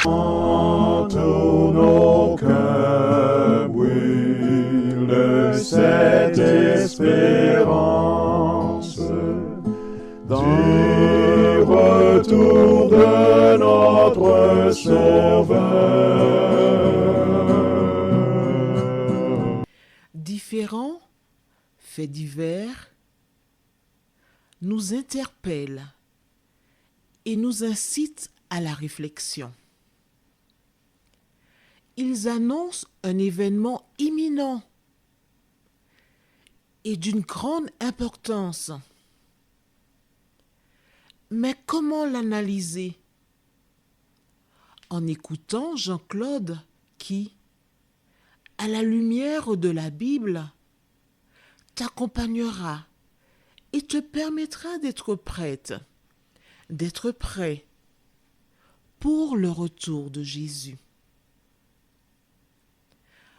Dans nos cœurs brûle cette espérance du retour de notre Sauveur. Différents faits divers nous interpellent et nous incitent à la réflexion. Ils annoncent un événement imminent et d'une grande importance. Mais comment l'analyser? En écoutant Jean-Claude qui, à la lumière de la Bible, t'accompagnera et te permettra d'être prête, d'être prêt pour le retour de Jésus.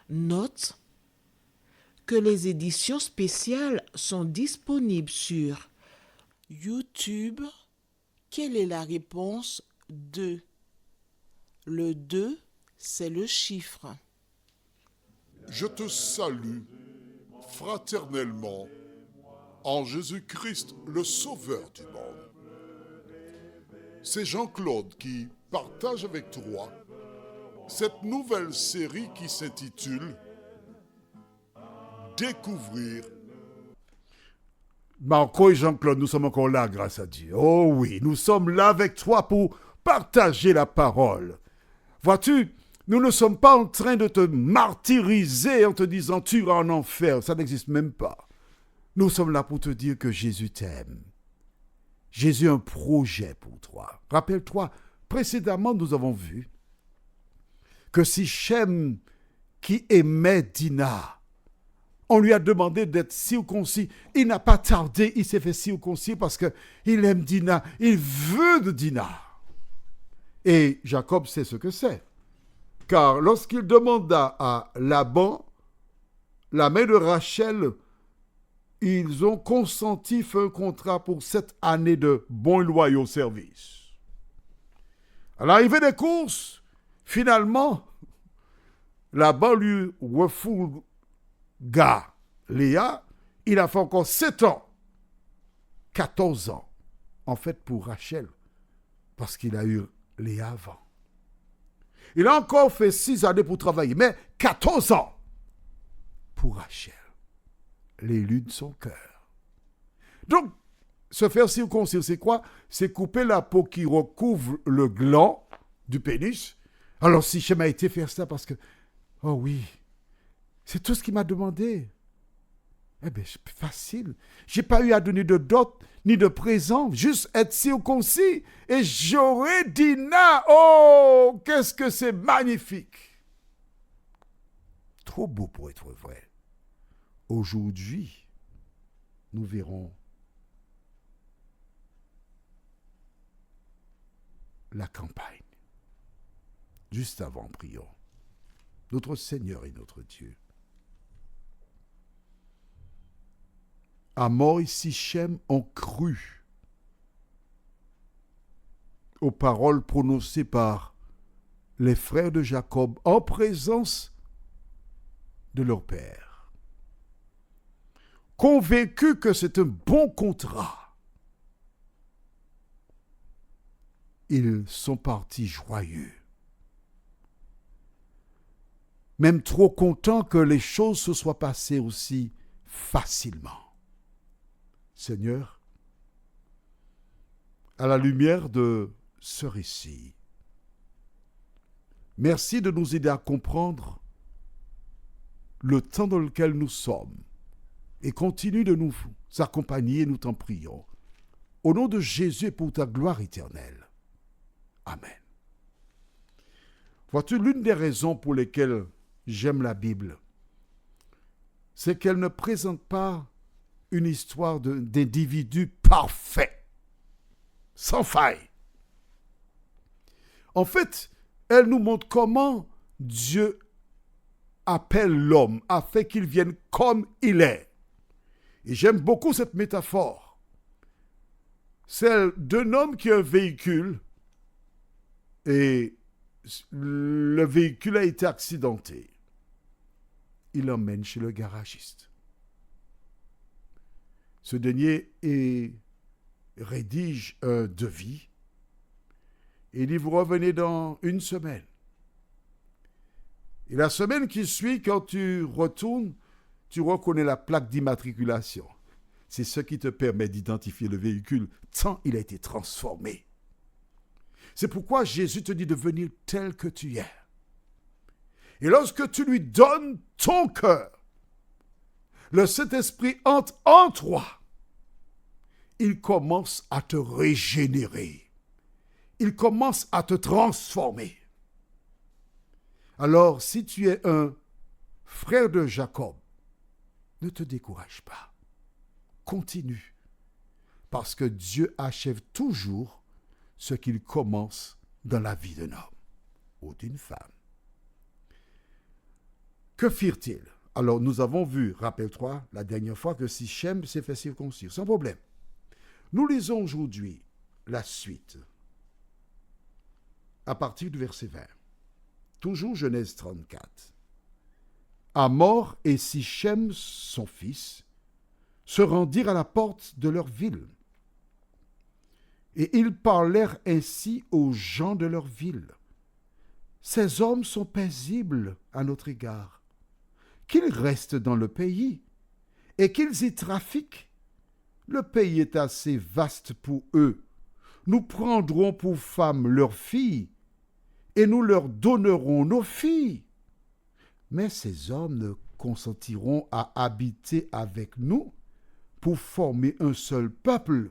Note que les éditions spéciales sont disponibles sur YouTube. Quelle est la réponse 2? Le 2, c'est le chiffre. Je te salue fraternellement en Jésus-Christ, le Sauveur du monde. C'est Jean-Claude qui partage avec toi cette nouvelle série qui s'intitule Découvrir. Marco et Jean-Claude, nous sommes encore là, grâce à Dieu. Oh oui, nous sommes là avec toi pour partager la parole. Vois-tu, nous ne sommes pas en train de te martyriser en te disant tu iras en enfer. Ça n'existe même pas. Nous sommes là pour te dire que Jésus t'aime. Jésus a un projet pour toi. Rappelle-toi, précédemment, nous avons vu que Sichem, qui aimait Dina, on lui a demandé d'être circoncis. Il n'a pas tardé, il s'est fait circoncis parce qu'il aime Dina. Il veut de Dina. Et Jacob sait ce que c'est. Car lorsqu'il demanda à Laban la main de Rachel, ils ont consenti faire un contrat pour 7 années de bons et loyaux services. À l'arrivée des courses, finalement, Laban lui refourga Léa. Il a fait encore 7 ans, 14 ans, en fait pour Rachel, parce qu'il a eu Léa avant. Il a encore fait 6 années pour travailler, mais 14 ans pour Rachel, l'élu de son cœur. Donc, se faire circoncire, c'est quoi? C'est couper la peau qui recouvre le gland du pénis. Alors, Sichem a été faire ça parce que, oh oui, c'est tout ce qu'il m'a demandé. Eh bien, c'est facile. Je n'ai pas eu à donner de dot ni de présent, juste être circoncis. Et j'aurais dit, oh, qu'est-ce que c'est magnifique. Trop beau pour être vrai. Aujourd'hui, nous verrons la campagne. Juste avant, prions. Notre Seigneur et notre Dieu. Hamor et Sichem ont cru aux paroles prononcées par les frères de Jacob en présence de leur père. Convaincus que c'est un bon contrat, ils sont partis joyeux. Même trop contents que les choses se soient passées aussi facilement. Seigneur, à la lumière de ce récit, merci de nous aider à comprendre le temps dans lequel nous sommes et continue de nous accompagner, nous t'en prions. Au nom de Jésus et pour ta gloire éternelle. Amen. Vois-tu, l'une des raisons pour lesquelles j'aime la Bible, c'est qu'elle ne présente pas une histoire d'individus parfaits, sans faille. En fait, elle nous montre comment Dieu appelle l'homme afin qu'il vienne comme il est. Et j'aime beaucoup cette métaphore. Celle d'un homme qui a un véhicule et le véhicule a été accidenté. Il l'emmène chez le garagiste. Ce dernier rédige un devis. Et il dit, vous revenez dans une semaine. Et la semaine qui suit, quand tu retournes, tu reconnais la plaque d'immatriculation. C'est ce qui te permet d'identifier le véhicule tant il a été transformé. C'est pourquoi Jésus te dit de venir tel que tu es. Et lorsque tu lui donnes ton cœur, le Saint-Esprit entre en toi. Il commence à te régénérer. Il commence à te transformer. Alors, si tu es un frère de Jacob, ne te décourage pas. Continue. Parce que Dieu achève toujours ce qu'il commence dans la vie d'un homme ou d'une femme. Que firent-ils? Alors, nous avons vu, rappelle-toi, la dernière fois que Sichem s'est fait circoncire, sans problème. Nous lisons aujourd'hui la suite, à partir du verset 20. Toujours Genèse 34. Hamor et Sichem, son fils, se rendirent à la porte de leur ville. Et ils parlèrent ainsi aux gens de leur ville. Ces hommes sont paisibles à notre égard. Qu'ils restent dans le pays et qu'ils y trafiquent. Le pays est assez vaste pour eux. Nous prendrons pour femmes leurs filles et nous leur donnerons nos filles. Mais ces hommes ne consentiront à habiter avec nous pour former un seul peuple,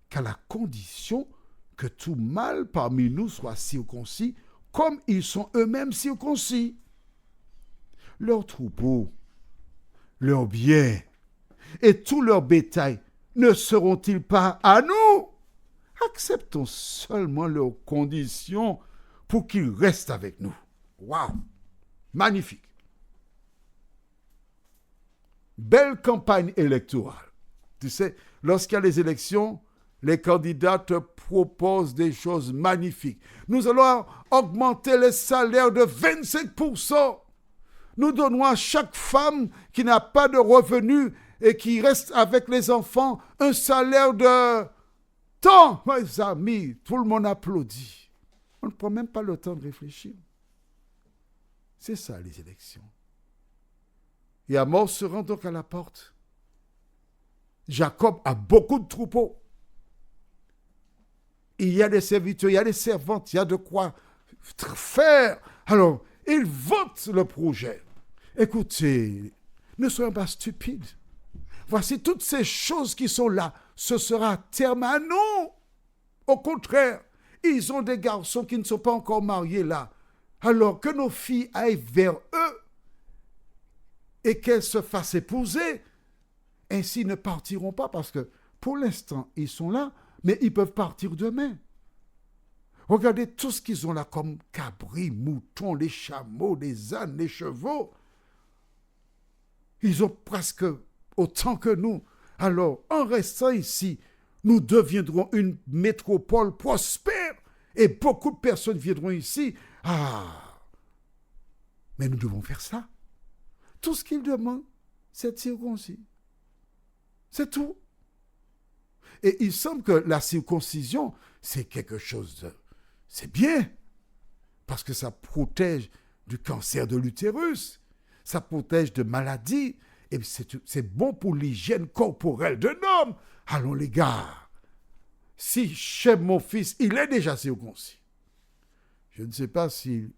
qu'à la condition que tout mâle parmi nous soit circoncis, comme ils sont eux-mêmes circoncis. Leurs troupeaux, leurs biens et tout leur bétail ne seront-ils pas à nous? Acceptons seulement leurs conditions pour qu'ils restent avec nous. Waouh! Magnifique! Belle campagne électorale. Tu sais, lorsqu'il y a les élections, les candidats te proposent des choses magnifiques. Nous allons augmenter les salaires de 25%. Nous donnons à chaque femme qui n'a pas de revenus et qui reste avec les enfants un salaire de tant. Mes amis, tout le monde applaudit. On ne prend même pas le temps de réfléchir. C'est ça les élections. Et Hamor se rend donc à la porte. Jacob a beaucoup de troupeaux. Il y a des serviteurs, il y a des servantes, il y a de quoi faire. Alors, il vote le projet. Écoutez, ne soyons pas stupides. Voici toutes ces choses qui sont là. Ce sera terme à nous. Au contraire, ils ont des garçons qui ne sont pas encore mariés là. Alors que nos filles aillent vers eux et qu'elles se fassent épouser, ainsi ils ne partiront pas parce que pour l'instant, ils sont là, mais ils peuvent partir demain. Regardez tout ce qu'ils ont là comme cabris, moutons, les chameaux, les ânes, les chevaux. Ils ont presque autant que nous. Alors, en restant ici, nous deviendrons une métropole prospère et beaucoup de personnes viendront ici. Ah! Mais nous devons faire ça. Tout ce qu'ils demandent, c'est de circoncis. C'est tout. Et il semble que la circoncision, c'est quelque chose de... C'est bien, parce que ça protège du cancer de l'utérus, ça protège de maladies, et c'est bon pour l'hygiène corporelle d'un homme. Allons les gars, si chez mon fils, il est déjà circoncis. Je ne sais pas si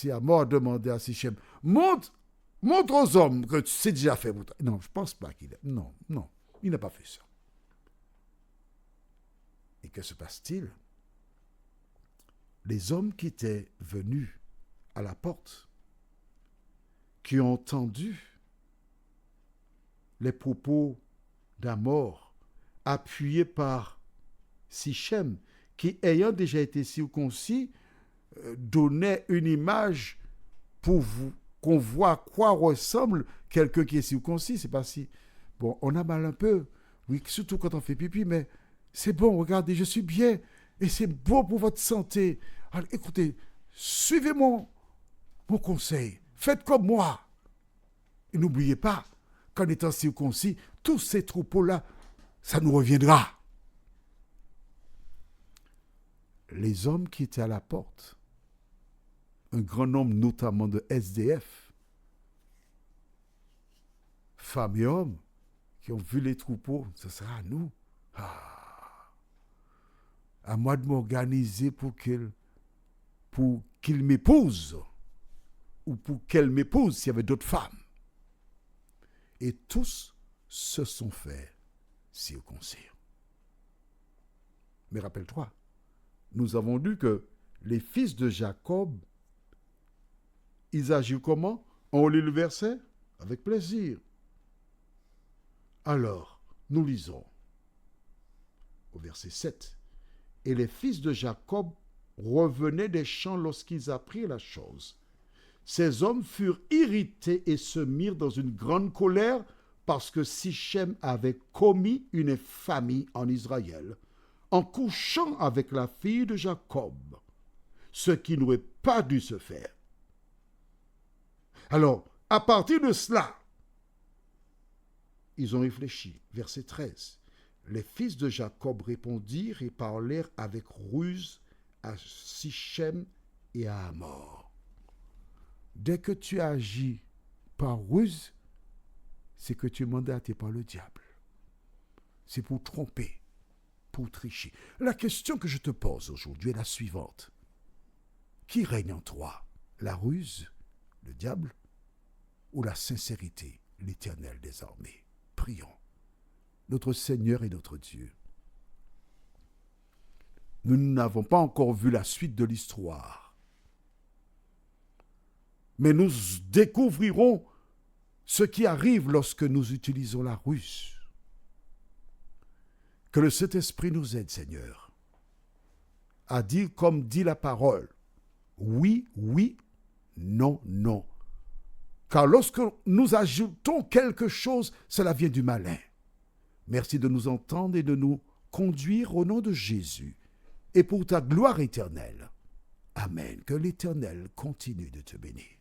Hamor a demandé à Sichem, montre aux hommes que c'est déjà fait. Non, je ne pense pas qu'il ait. Non, il n'a pas fait ça. Et que se passe-t-il? Les hommes qui étaient venus à la porte, qui ont entendu les propos d'Hamor, appuyés par Sichem, qui, ayant déjà été circoncis, donnait une image pour qu'on voit à quoi ressemble quelqu'un qui est circoncis. C'est pas si... Bon, on a mal un peu, oui, surtout quand on fait pipi, mais c'est bon, regardez, je suis bien, et c'est bon pour votre santé. Alors, écoutez, suivez mon conseil, faites comme moi. Et n'oubliez pas qu'en étant circoncis, tous ces troupeaux-là, ça nous reviendra. Les hommes qui étaient à la porte, un grand nombre notamment de SDF, femmes et hommes, qui ont vu les troupeaux, ce sera à nous. À moi de m'organiser pour qu'il m'épouse, ou pour qu'elle m'épouse s'il y avait d'autres femmes. Et tous se sont fait circoncire. Mais rappelle-toi, nous avons lu que les fils de Jacob, ils agirent comment? On lit le verset? Avec plaisir. Alors, nous lisons au verset 7. Et les fils de Jacob revenaient des champs lorsqu'ils apprirent la chose. Ces hommes furent irrités et se mirent dans une grande colère parce que Sichem avait commis une infamie en Israël en couchant avec la fille de Jacob, ce qui n'aurait pas dû se faire. Alors, à partir de cela, ils ont réfléchi. Verset 13. Les fils de Jacob répondirent et parlèrent avec ruse à Sichem et à Hamor. Dès que tu agis par ruse, c'est que tu es mandaté par le diable. C'est pour tromper, pour tricher. La question que je te pose aujourd'hui est la suivante. Qui règne en toi? La ruse, le diable, ou la sincérité, l'Éternel des armées? Prions. Notre Seigneur et notre Dieu, nous n'avons pas encore vu la suite de l'histoire, mais nous découvrirons ce qui arrive lorsque nous utilisons la ruse. Que le Saint-Esprit nous aide, Seigneur, à dire comme dit la parole, oui, oui, non, non. Car lorsque nous ajoutons quelque chose, cela vient du malin. Merci de nous entendre et de nous conduire au nom de Jésus et pour ta gloire éternelle. Amen. Que l'Éternel continue de te bénir.